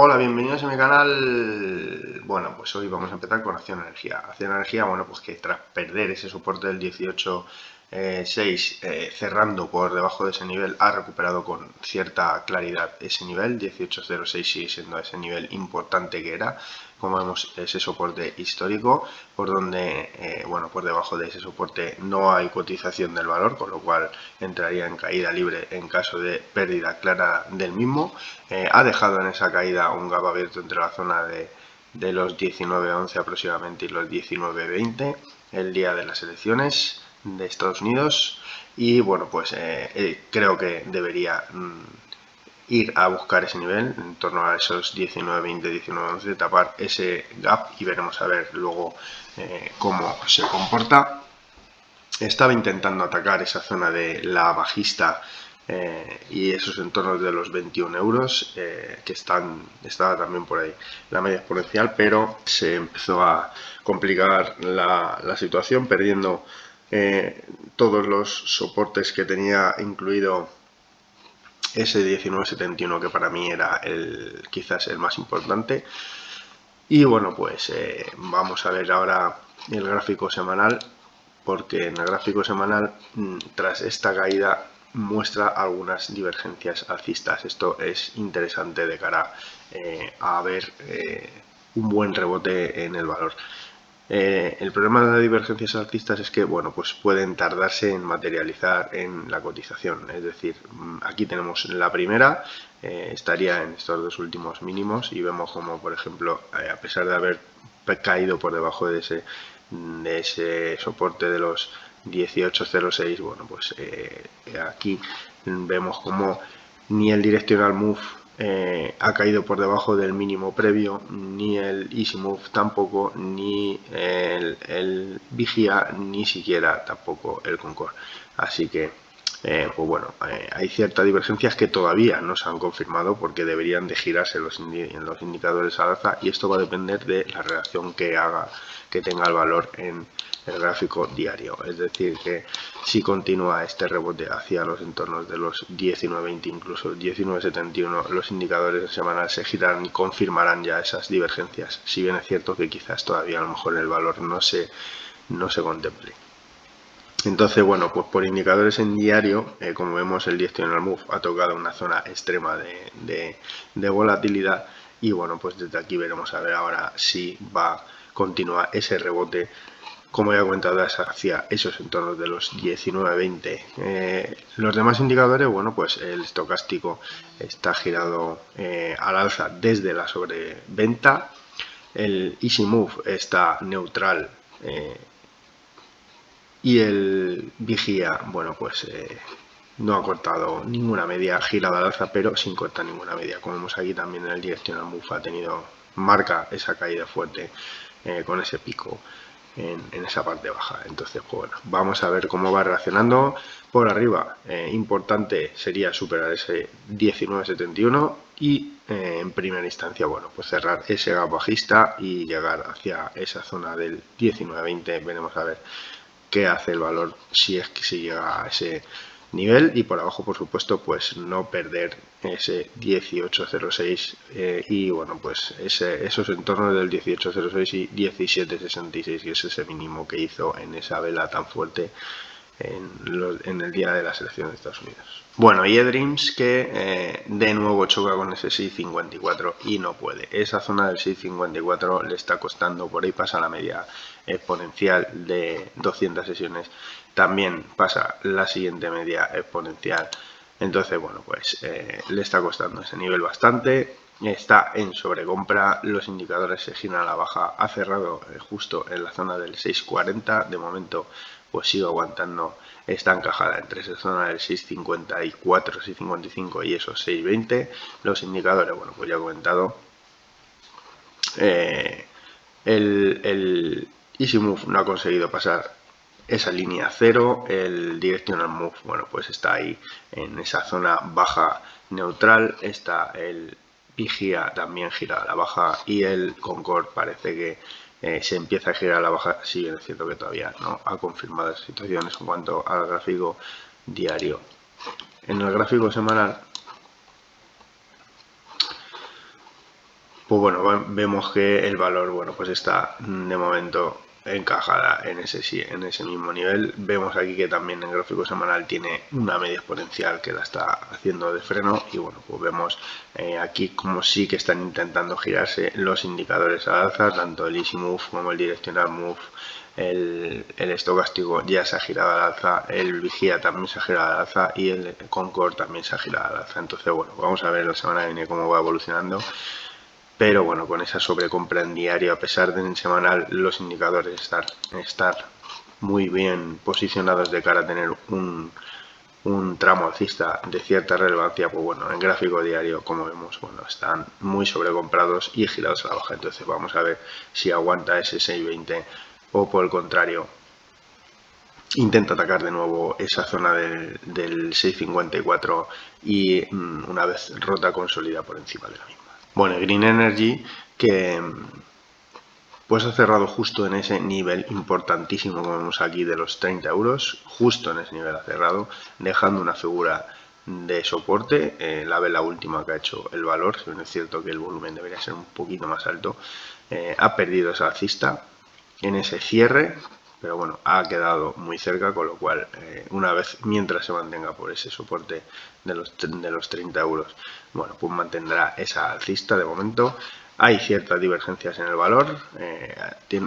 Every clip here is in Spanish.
Hola, bienvenidos a mi canal. Bueno, pues hoy vamos a empezar con Acción Energía. Acción Energía, bueno, pues que tras perder ese soporte del 18.6 cerrando por debajo de ese nivel, ha recuperado con cierta claridad ese nivel. 18.06 sigue siendo ese nivel importante que era. Como vemos, ese soporte histórico, por donde, bueno, por debajo de ese soporte no hay cotización del valor, con lo cual entraría en caída libre en caso de pérdida clara del mismo. Ha dejado en esa caída un gap abierto entre la zona de los 19.11 aproximadamente y los 19.20 el día de las elecciones de Estados Unidos, y bueno, pues creo que debería ir a buscar ese nivel en torno a esos 19.20, 19.11, tapar ese gap y veremos a ver luego cómo se comporta. Estaba intentando atacar esa zona de la bajista y esos entornos de los 21 euros que estaba también por ahí la media exponencial, pero se empezó a complicar la situación, perdiendo todos los soportes que tenía incluido ese 19.71, que para mí era quizás el más importante. Y bueno, pues vamos a ver ahora el gráfico semanal, porque en el gráfico semanal, tras esta caída, muestra algunas divergencias alcistas. Esto es interesante de cara a ver un buen rebote en el valor. El problema de las divergencias alcistas es que, bueno, pues pueden tardarse en materializar en la cotización. Es decir, aquí tenemos la primera, estaría en estos dos últimos mínimos, y vemos como, por ejemplo, a pesar de haber caído por debajo de ese soporte de los 18.06, bueno, pues aquí vemos como ni el Directional Move ha caído por debajo del mínimo previo, ni el Easy Move tampoco, ni el Vigía, ni siquiera tampoco el Concord. Así que, pues bueno, hay ciertas divergencias que todavía no se han confirmado, porque deberían de girarse en los indicadores al alza, y esto va a depender de la reacción que tenga el valor en el gráfico diario. Es decir, que si continúa este rebote hacia los entornos de los 19.20, incluso 19.71, los indicadores semanales se girarán y confirmarán ya esas divergencias, si bien es cierto que quizás todavía a lo mejor el valor no se contemple. Entonces, bueno, pues por indicadores en diario, como vemos, el Directional Move ha tocado una zona extrema de volatilidad, y bueno, pues desde aquí veremos a ver ahora si va a continuar ese rebote, como ya he comentado, hacia esos entornos de los 19.20. Los demás indicadores, bueno, pues el estocástico está girado al alza desde la sobreventa, el Easy Move está neutral, y el Vigía, bueno, pues no ha cortado ninguna media, girada al alza, pero sin cortar ninguna media. Como vemos aquí, también en el Directional Move marca esa caída fuerte con ese pico en esa parte baja. Entonces, pues bueno, vamos a ver cómo va reaccionando. Por arriba, importante sería superar ese 19.71 y en primera instancia, bueno, pues cerrar ese gap bajista y llegar hacia esa zona del 19.20. Veremos a ver qué hace el valor si es que se llega a ese nivel, y por abajo, por supuesto, pues no perder ese 18.06 y bueno, pues esos entornos del 18.06 y 17.66, que es ese mínimo que hizo en esa vela tan fuerte en el día de las elecciones de Estados Unidos. Bueno, y eDreams, que de nuevo choca con ese 6.54 y no puede. Esa zona del 6.54 le está costando, por ahí pasa la media exponencial de 200 sesiones, también pasa la siguiente media exponencial. Entonces, bueno, pues le está costando ese nivel bastante. Está en sobrecompra, los indicadores se giran a la baja, ha cerrado justo en la zona del 6.40, de momento pues sigue aguantando, está encajada entre esa zona del 6.54, 6.55 y esos 6.20. Los indicadores, bueno, pues ya he comentado, el Easy Move no ha conseguido pasar esa línea cero, el Directional Move, bueno, pues está ahí en esa zona baja neutral, está el Vigía también gira a la baja, y el Concord parece que se empieza a girar a la baja, si bien es cierto que todavía no ha confirmado esas situaciones en cuanto al gráfico diario. En el gráfico semanal pues bueno, vemos que el valor, bueno, pues está de momento encajada en ese mismo nivel. Vemos aquí que también en gráfico semanal tiene una media exponencial que la está haciendo de freno, y bueno, pues vemos aquí como sí que están intentando girarse los indicadores al alza, tanto el Easy Move como el Directional Move. El estocástico ya se ha girado al alza, el vigía también se ha girado al alza y el Concord también se ha girado al alza. Entonces bueno, vamos a ver la semana que viene cómo va evolucionando. Pero bueno, con esa sobrecompra en diario, a pesar de en semanal los indicadores estar muy bien posicionados de cara a tener un tramo alcista de cierta relevancia, pues bueno, en gráfico diario, como vemos, bueno, están muy sobrecomprados y girados a la baja. Entonces vamos a ver si aguanta ese 6.20 o por el contrario intenta atacar de nuevo esa zona del 6.54 y una vez rota consolida por encima de la misma. Bueno, Green Energy, que pues ha cerrado justo en ese nivel importantísimo, como vemos aquí, de los 30 euros, justo en ese nivel ha cerrado, dejando una figura de soporte, la vela última que ha hecho el valor, si bien es cierto que el volumen debería ser un poquito más alto, ha perdido esa alcista en ese cierre, pero bueno, ha quedado muy cerca, con lo cual una vez, mientras se mantenga por ese soporte de los 30 euros, bueno, pues mantendrá esa alcista de momento. Hay ciertas divergencias en el valor,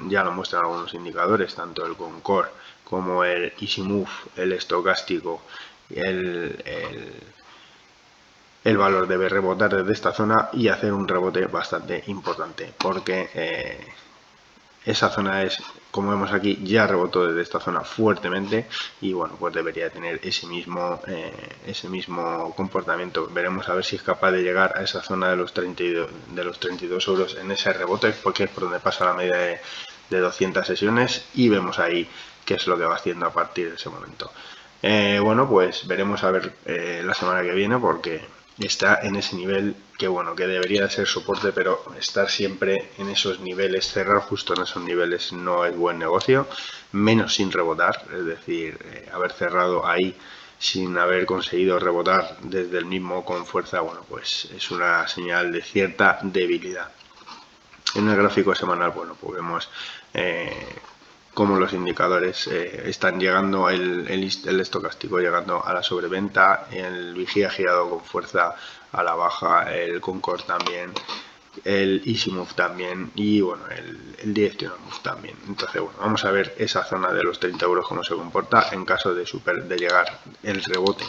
ya lo muestran algunos indicadores, tanto el Concord como el Easy Move, el estocástico, el valor debe rebotar desde esta zona y hacer un rebote bastante importante, porque esa zona es, como vemos aquí, ya rebotó desde esta zona fuertemente y bueno, pues debería tener ese mismo comportamiento. Veremos a ver si es capaz de llegar a esa zona de los 32 euros en ese rebote, porque es por donde pasa la media de 200 sesiones, y vemos ahí qué es lo que va haciendo a partir de ese momento. Bueno, pues veremos a ver la semana que viene, porque está en ese nivel que bueno, que debería ser soporte, pero estar siempre en esos niveles, cerrar justo en esos niveles no es buen negocio, menos sin rebotar, es decir, haber cerrado ahí sin haber conseguido rebotar desde el mismo con fuerza, bueno, pues es una señal de cierta debilidad. En el gráfico semanal, bueno, pues vemos cómo los indicadores están llegando, el estocástico llegando a la sobreventa, el vigía girado con fuerza a la baja, el Concord también, el Easy Move también y bueno, el Directional Move también. Entonces bueno, vamos a ver esa zona de los 30 euros cómo se comporta en caso de llegar el rebote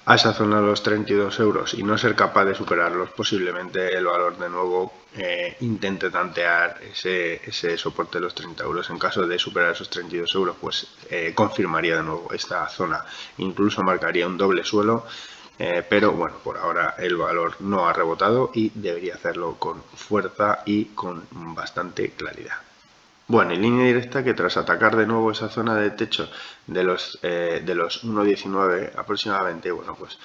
a esa zona de los 32 euros y no ser capaz de superarlos. Posiblemente el valor de nuevo intente tantear ese soporte de los 30 euros. En caso de superar esos 32 euros, pues confirmaría de nuevo esta zona, incluso marcaría un doble suelo, pero bueno, por ahora el valor no ha rebotado y debería hacerlo con fuerza y con bastante claridad. Bueno, en línea directa, que tras atacar de nuevo esa zona de techo de los 1.19 aproximadamente, bueno, pues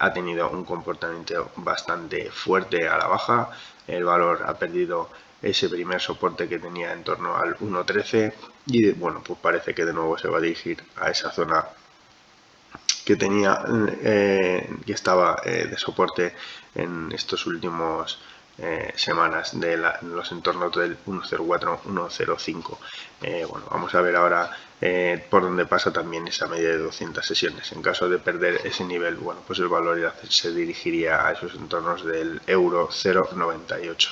ha tenido un comportamiento bastante fuerte a la baja. El valor ha perdido ese primer soporte que tenía en torno al 1.13 y bueno, pues parece que de nuevo se va a dirigir a esa zona que tenía, que estaba de soporte en estos últimos semanas de los entornos del 1.04, 1.05. Bueno, vamos a ver ahora por dónde pasa también esa media de 200 sesiones. En caso de perder ese nivel, bueno, pues el valor se dirigiría a esos entornos del euro 0.98.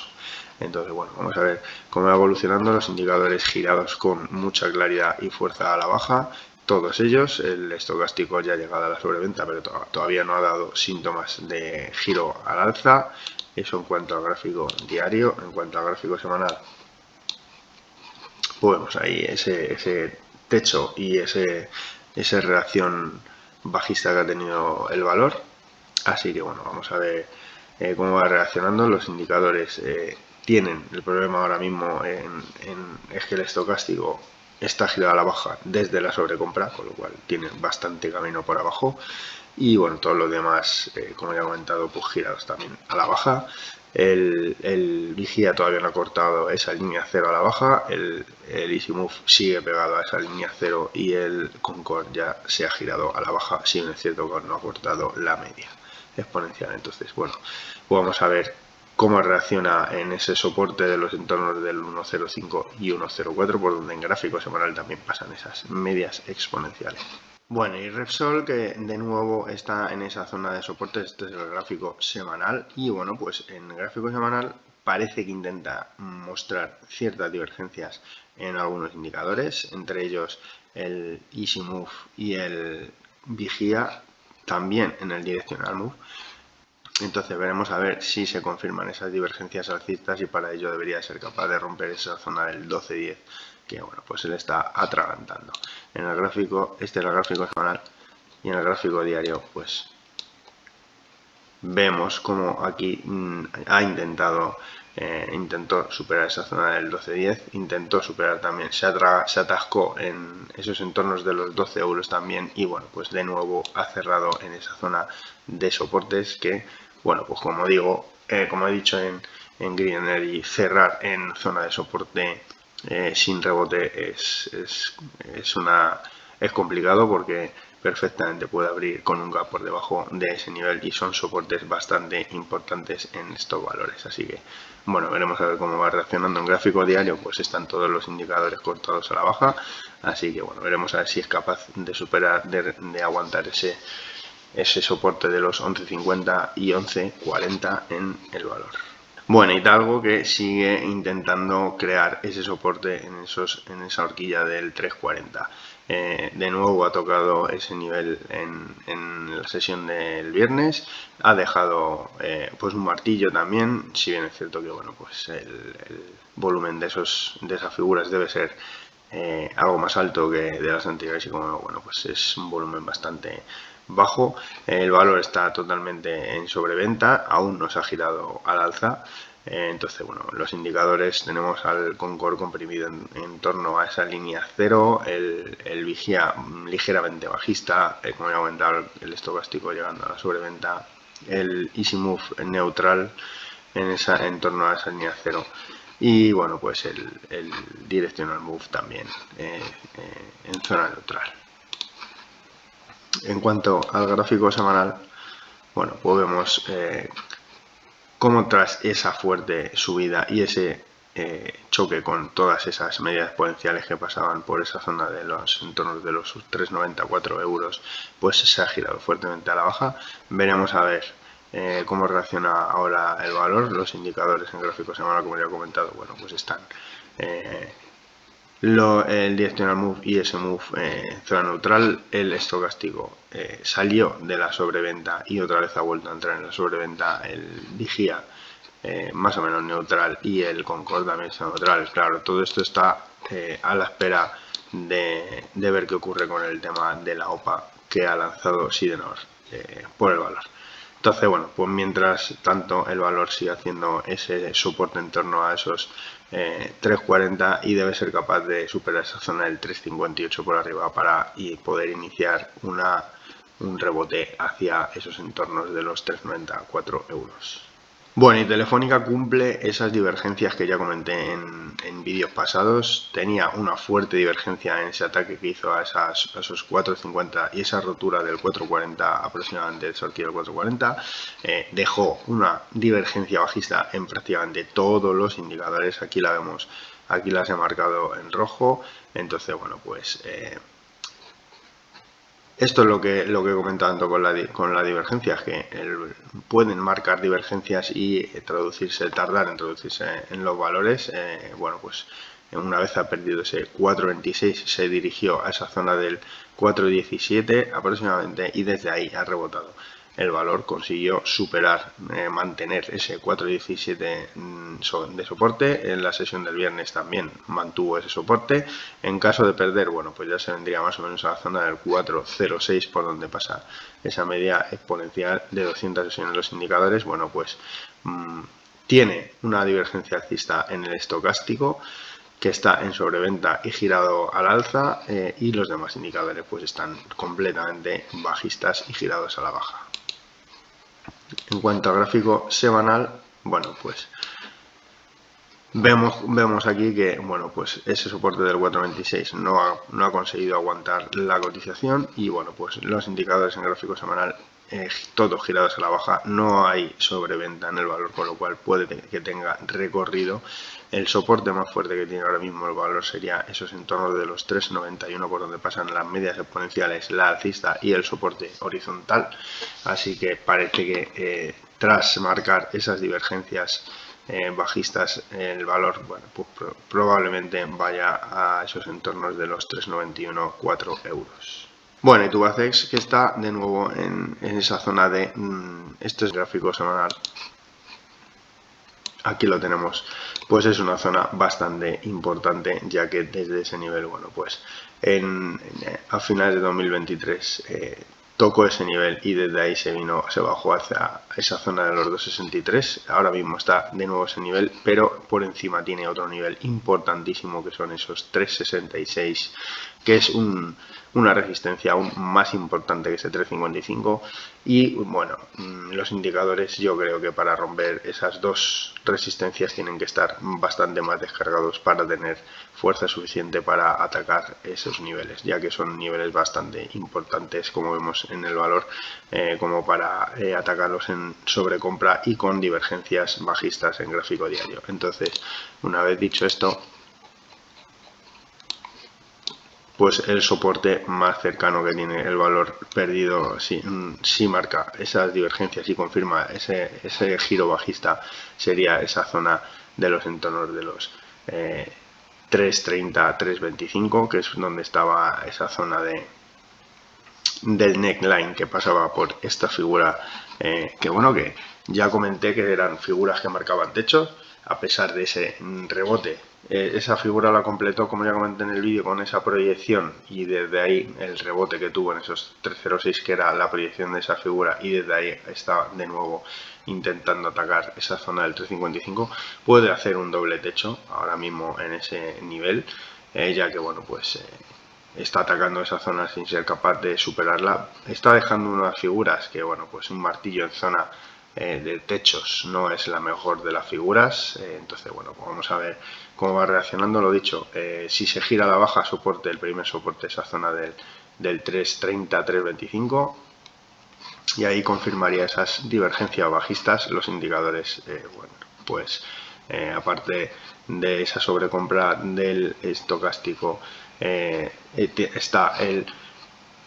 Entonces, bueno, vamos a ver cómo va evolucionando los indicadores girados con mucha claridad y fuerza a la baja. Todos ellos, el estocástico ya ha llegado a la sobreventa, pero todavía no ha dado síntomas de giro al alza. Eso en cuanto al gráfico diario. En cuanto al gráfico semanal, pues vemos ahí ese techo y esa reacción bajista que ha tenido el valor. Así que bueno, vamos a ver cómo va reaccionando. Los indicadores tienen el problema ahora mismo es que el estocástico está girado a la baja desde la sobrecompra, con lo cual tiene bastante camino por abajo, y bueno, todos los demás, como ya he comentado, pues girados también a la baja. El vigía todavía no ha cortado esa línea cero a la baja, el Easy Move sigue pegado a esa línea cero y el Concord ya se ha girado a la baja, si bien es cierto que no ha cortado la media exponencial. Entonces bueno, pues vamos a ver cómo reacciona en ese soporte de los entornos del 1.05 y 1.04, por donde en gráfico semanal también pasan esas medias exponenciales. Bueno, y Repsol, que de nuevo está en esa zona de soporte. Este es el gráfico semanal, y bueno, pues en el gráfico semanal parece que intenta mostrar ciertas divergencias en algunos indicadores, entre ellos el Easy Move y el Vigía, también en el Directional Move. Entonces veremos a ver si se confirman esas divergencias alcistas, y para ello debería ser capaz de romper esa zona del 12-10, que bueno, pues se le está atragantando. En el gráfico, este es el gráfico semanal, y en el gráfico diario pues vemos como aquí intentó superar esa zona del 12-10, intentó superar también, se atascó en esos entornos de los 12 euros también, y bueno, pues de nuevo ha cerrado en esa zona de soportes que, bueno, pues como digo, como he dicho en Green Energy, cerrar en zona de soporte sin rebote es complicado, porque perfectamente puede abrir con un gap por debajo de ese nivel, y son soportes bastante importantes en estos valores. Así que bueno, veremos a ver cómo va reaccionando. En gráfico diario pues están todos los indicadores cortados a la baja, así que bueno, veremos a ver si es capaz de superar, de aguantar ese soporte de los 11.50 y 11.40 en el valor. Bueno, Hidalgo, que sigue intentando crear ese soporte en esa horquilla del 3.40. De nuevo ha tocado ese nivel en la sesión del viernes, ha dejado pues un martillo también, si bien es cierto que bueno, pues el volumen de esas figuras debe ser algo más alto que de las anteriores, y como bueno, pues es un volumen bastante bajo. El valor está totalmente en sobreventa, aún no se ha girado al alza. Entonces, bueno, los indicadores, tenemos al Concord comprimido en torno a esa línea 0, el Vigía ligeramente bajista, como ya he comentado, el estocástico llegando a la sobreventa, el Easy Move neutral en torno a esa línea 0, y bueno, pues el Directional Move también en zona neutral. En cuanto al gráfico semanal, bueno, pues vemos cómo tras esa fuerte subida y ese choque con todas esas medidas exponenciales que pasaban por esa zona de los entornos de los 3,94 euros, pues se ha girado fuertemente a la baja. Veremos a ver cómo reacciona ahora el valor. Los indicadores en gráfico semanal, como ya he comentado, bueno, pues están el Directional Move y ese Move zona neutral. El estocástico salió de la sobreventa y otra vez ha vuelto a entrar en la sobreventa. El Vigía más o menos neutral, y el Concord también está neutral. Claro, todo esto está a la espera de ver qué ocurre con el tema de la OPA que ha lanzado Sidenor por el valor. Entonces, bueno, pues mientras tanto el valor sigue haciendo ese soporte en torno a esos 3.40, y debe ser capaz de superar esa zona del 3.58 por arriba para poder iniciar un rebote hacia esos entornos de los 3.94 euros. Bueno, y Telefónica cumple esas divergencias que ya comenté en vídeos pasados. Tenía una fuerte divergencia en ese ataque que hizo a esos 4.50 y esa rotura del 4.40, aproximadamente el sorteo del 4.40. Dejó una divergencia bajista en prácticamente todos los indicadores. Aquí la vemos, aquí las he marcado en rojo. Entonces, bueno, pues esto es lo que he comentado con la divergencia, es que pueden marcar divergencias y tardar en traducirse en los valores. Bueno, pues una vez ha perdido ese 4.26, se dirigió a esa zona del 4.17 aproximadamente, y desde ahí ha rebotado. El valor consiguió superar, mantener ese 4.17 de soporte. En la sesión del viernes también mantuvo ese soporte. En caso de perder, bueno, pues ya se vendría más o menos a la zona del 4.06, por donde pasa esa media exponencial de 200 sesiones en los indicadores. Bueno, pues tiene una divergencia alcista en el estocástico, que está en sobreventa y girado al alza, y los demás indicadores pues están completamente bajistas y girados a la baja. En cuanto al gráfico semanal, bueno, pues Vemos aquí que, bueno, pues ese soporte del 4.26 no ha conseguido aguantar la cotización y, bueno, pues los indicadores en gráfico semanal todos girados a la baja, no hay sobreventa en el valor, con lo cual puede que tenga recorrido. El soporte más fuerte que tiene ahora mismo el valor sería esos entornos de los 3.91, por donde pasan las medias exponenciales, la alcista y el soporte horizontal. Así que parece que tras marcar esas divergencias bajistas, el valor, bueno, pues probablemente vaya a esos entornos de los 3,91, 4 euros. Bueno, y Tubacex, que está de nuevo en esa zona de este es gráfico semanal. Aquí lo tenemos, pues es una zona bastante importante, ya que desde ese nivel, bueno, pues a finales de 2023 tocó ese nivel y desde ahí se bajó hacia esa zona de los 2,63. Ahora mismo está de nuevo ese nivel, pero por encima tiene otro nivel importantísimo que son esos 3,66, que es una resistencia aún más importante que ese 3,55. Y bueno, los indicadores, yo creo que para romper esas dos resistencias tienen que estar bastante más descargados para tener fuerza suficiente para atacar esos niveles, ya que son niveles bastante importantes, como vemos en el valor, como para atacarlos en sobrecompra y con divergencias bajistas en gráfico diario. Entonces, una vez dicho esto, pues el soporte más cercano que tiene el valor perdido, si marca esas divergencias y confirma ese giro bajista, sería esa zona de los entornos de los 3.30, 3.25, que es donde estaba esa zona del neckline que pasaba por esta figura, que bueno, que ya comenté que eran figuras que marcaban techos. A pesar de ese rebote, esa figura la completó, como ya comenté en el vídeo, con esa proyección, y desde ahí el rebote que tuvo en esos 306, que era la proyección de esa figura, y desde ahí está de nuevo intentando atacar esa zona del 355, puede hacer un doble techo ahora mismo en ese nivel, ya que bueno, pues está atacando esa zona sin ser capaz de superarla. Está dejando unas figuras que, bueno, pues un martillo en zona de techos no es la mejor de las figuras. Entonces, bueno, pues vamos a ver cómo va reaccionando. Lo dicho, si se gira a la baja, soporte, el primer soporte, esa zona del 3.30, 3.25. Y ahí confirmaría esas divergencias bajistas. Los indicadores, bueno, pues aparte de esa sobrecompra del estocástico, está el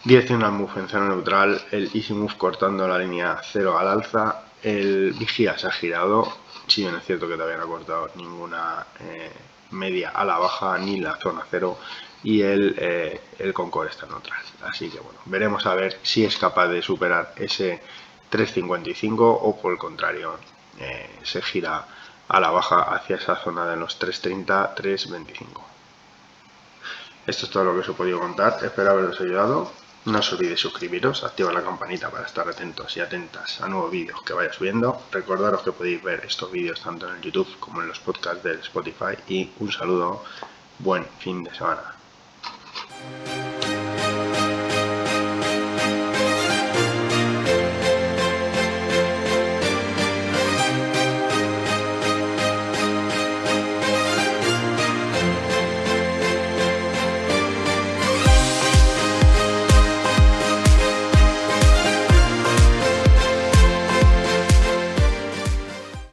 Directional Move en zona neutral, el Easy Move cortando la línea 0 al alza, el Vigía se ha girado, si bien es cierto que todavía no ha cortado ninguna media a la baja ni la zona 0, y el Concord está neutral. Así que bueno, veremos a ver si es capaz de superar ese 3.55 o por el contrario se gira a la baja hacia esa zona de los 3.30, 3.25. Esto es todo lo que os he podido contar, espero haberos ayudado. No os olvidéis suscribiros, activar la campanita para estar atentos y atentas a nuevos vídeos que vaya subiendo. Recordaros que podéis ver estos vídeos tanto en el YouTube como en los podcasts del Spotify, y un saludo, buen fin de semana.